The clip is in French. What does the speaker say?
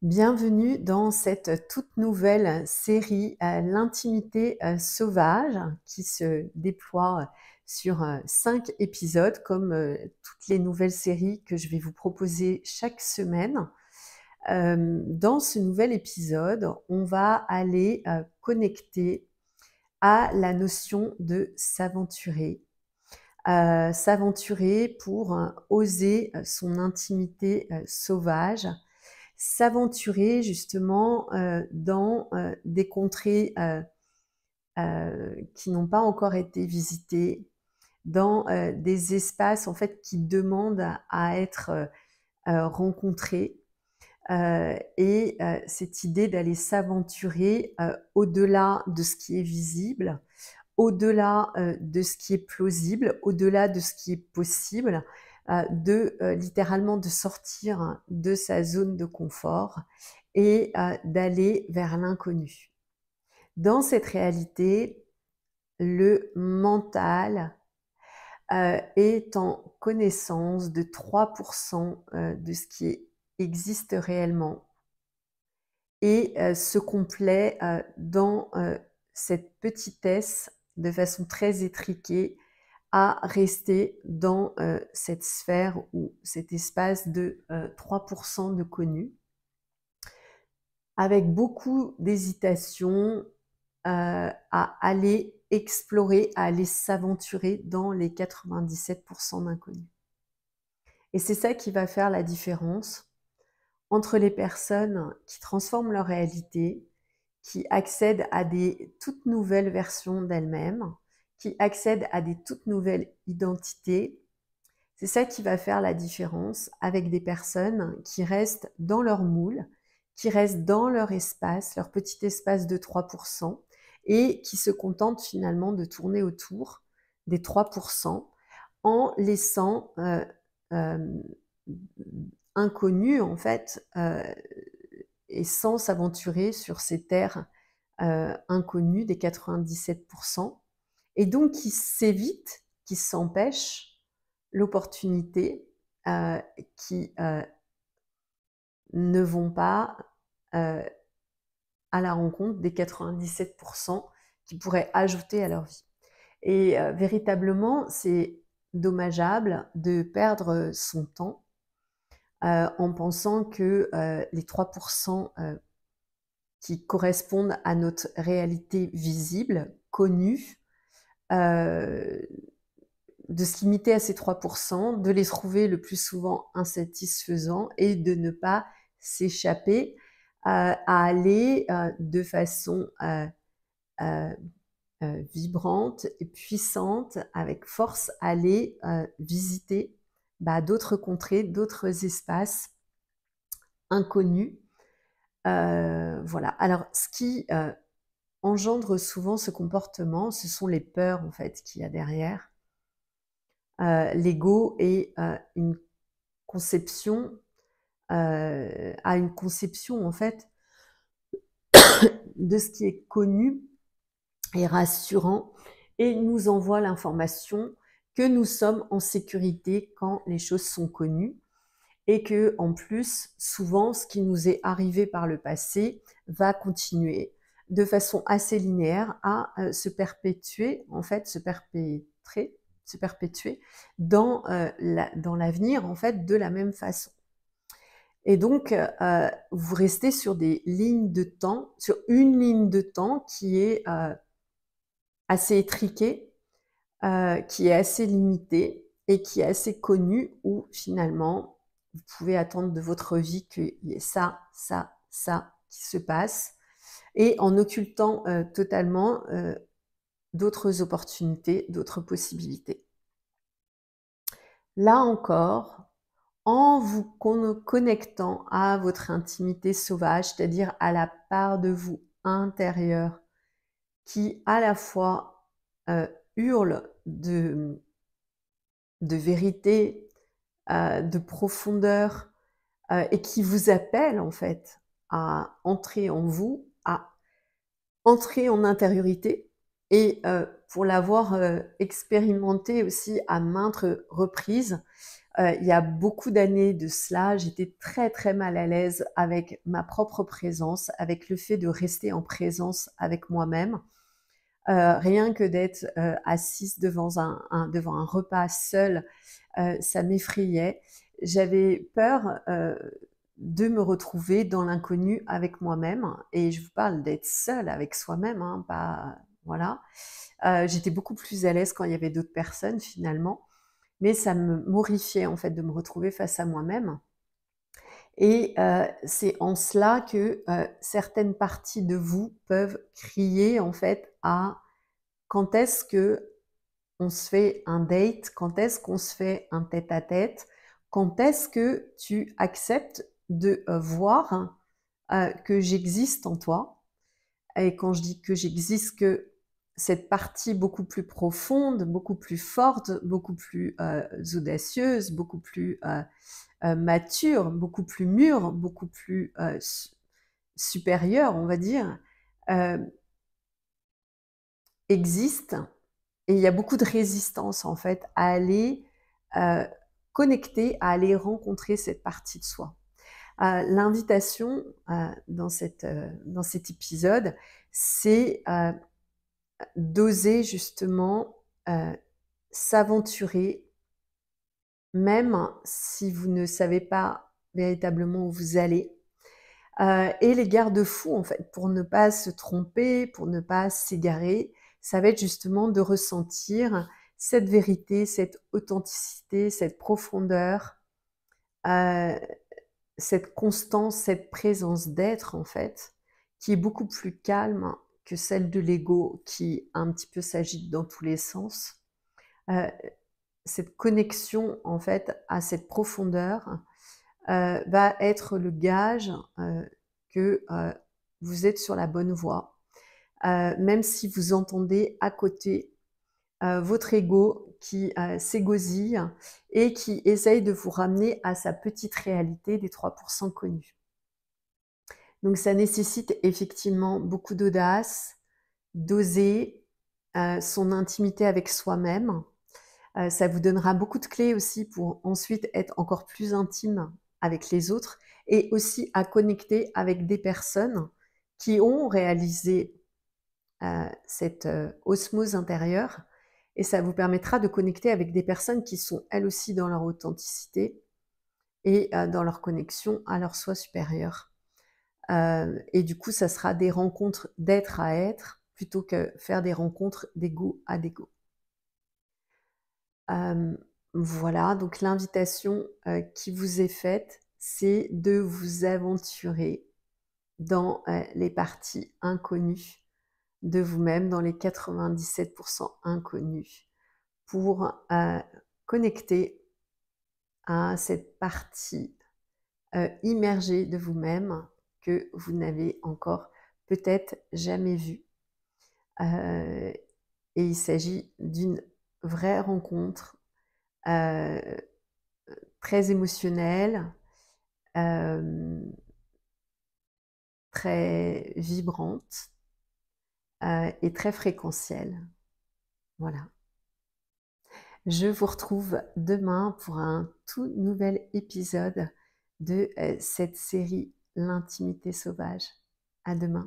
Bienvenue dans cette toute nouvelle série L'intimité sauvage qui se déploie sur 5 épisodes comme toutes les nouvelles séries que je vais vous proposer chaque semaine. Dans ce nouvel épisode, on va aller connecter à la notion de s'aventurer. S'aventurer pour oser son intimité sauvage, s'aventurer justement dans des contrées qui n'ont pas encore été visitées, dans des espaces en fait qui demandent à être rencontrés. Et cette idée d'aller s'aventurer au-delà de ce qui est visible, au-delà de ce qui est plausible, au-delà de ce qui est possible, littéralement de sortir de sa zone de confort et d'aller vers l'inconnu. Dans cette réalité, le mental est en connaissance de 3% de ce qui existe réellement et se complaît dans cette petitesse de façon très étriquée à rester dans cette sphère ou cet espace de 3% de connu, avec beaucoup d'hésitation à aller explorer, à aller s'aventurer dans les 97% d'inconnus. Et c'est ça qui va faire la différence entre les personnes qui transforment leur réalité, qui accèdent à des toutes nouvelles versions d'elles-mêmes, qui accèdent à des toutes nouvelles identités. C'est ça qui va faire la différence avec des personnes qui restent dans leur moule, qui restent dans leur espace, leur petit espace de 3%, et qui se contentent finalement de tourner autour des 3% en laissant inconnus en fait et sans s'aventurer sur ces terres inconnues des 97%, et donc qui s'évitent, qui s'empêchent l'opportunité, qui ne vont pas à la rencontre des 97% qui pourraient ajouter à leur vie. Et véritablement, c'est dommageable de perdre son temps en pensant que les 3% qui correspondent à notre réalité visible, connue, de se limiter à ces 3%, de les trouver le plus souvent insatisfaisants et de ne pas s'échapper à aller de façon vibrante et puissante, avec force, aller visiter d'autres contrées, d'autres espaces inconnus. Voilà. Alors, ce qui engendre souvent ce comportement, ce sont les peurs en fait qu'il y a derrière. L'ego est une conception, a une conception en fait de ce qui est connu et rassurant, et nous envoie l'information que nous sommes en sécurité quand les choses sont connues, et que en plus, souvent, ce qui nous est arrivé par le passé va continuer de façon assez linéaire à se perpétuer, en fait, se perpétuer dans l'avenir, en fait, de la même façon. Et donc, vous restez sur des lignes de temps, sur une ligne de temps qui est assez étriquée, qui est assez limitée et qui est assez connue, où finalement, vous pouvez attendre de votre vie qu'il y ait ça qui se passe, et en occultant totalement d'autres opportunités, d'autres possibilités. Là encore, en vous connectant à votre intimité sauvage, c'est-à-dire à la part de vous intérieure qui à la fois hurle de vérité, de profondeur, et qui vous appelle en fait à entrer en vous, à entrer en intériorité, et pour l'avoir expérimenté aussi à maintes reprises, il y a beaucoup d'années de cela, j'étais très, très mal à l'aise avec ma propre présence, avec le fait de rester en présence avec moi-même. Rien que d'être, assise devant un repas seule, ça m'effrayait. J'avais peur, de me retrouver dans l'inconnu avec moi-même et je vous parle d'être seule avec soi-même, hein, pas voilà. J'étais beaucoup plus à l'aise quand il y avait d'autres personnes finalement, mais ça me m'horrifiait en fait de me retrouver face à moi-même et c'est en cela que, certaines parties de vous peuvent crier en fait à quand est-ce que on se fait un date? Quand est-ce qu'on se fait un tête-à-tête? Quand est-ce que tu acceptes de, voir, que j'existe en toi? Et quand je dis que j'existe, que cette partie beaucoup plus profonde, beaucoup plus forte, beaucoup plus, audacieuse, beaucoup plus, mature, beaucoup plus mûre, beaucoup plus, supérieure, on va dire, heu, existe. Et il y a beaucoup de résistance en fait à aller, heu, connecter, à aller rencontrer cette partie de soi. L'invitation, dans cet épisode, c'est, d'oser justement, s'aventurer, même si vous ne savez pas véritablement où vous allez. Et les garde-fous, en fait, pour ne pas se tromper, pour ne pas s'égarer, ça va être justement de ressentir cette vérité, cette authenticité, cette profondeur, heu, cette constance, cette présence d'être, en fait, qui est beaucoup plus calme que celle de l'ego qui un petit peu s'agite dans tous les sens. Heu, cette connexion, en fait, à cette profondeur, va être le gage, que, vous êtes sur la bonne voie. Même si vous entendez à côté, votre ego qui, s'égosille et qui essaye de vous ramener à sa petite réalité des 3 connus. Donc ça nécessite effectivement beaucoup d'audace, d'oser, son intimité avec soi-même. Ça vous donnera beaucoup de clés aussi pour ensuite être encore plus intime avec les autres et aussi à connecter avec des personnes qui ont réalisé, cette, osmose intérieure et ça vous permettra de connecter avec des personnes qui sont elles aussi dans leur authenticité et dans leur connexion à leur soi supérieur. Et du coup, ça sera des rencontres d'être à être plutôt que faire des rencontres d'ego à d'ego. Hem, voilà, donc l'invitation, qui vous est faite, c'est de vous aventurer dans, les parties inconnues de vous-même, dans les 97 inconnus pour, connecter à cette partie, immergée de vous-même que vous n'avez encore peut-être jamais vue. Heu et il s'agit d'une vraie rencontre, heu très émotionnelle, hem, très vibrante, et très fréquentielle. Voilà. Je vous retrouve demain pour un tout nouvel épisode de, cette série L'intimité sauvage. À demain.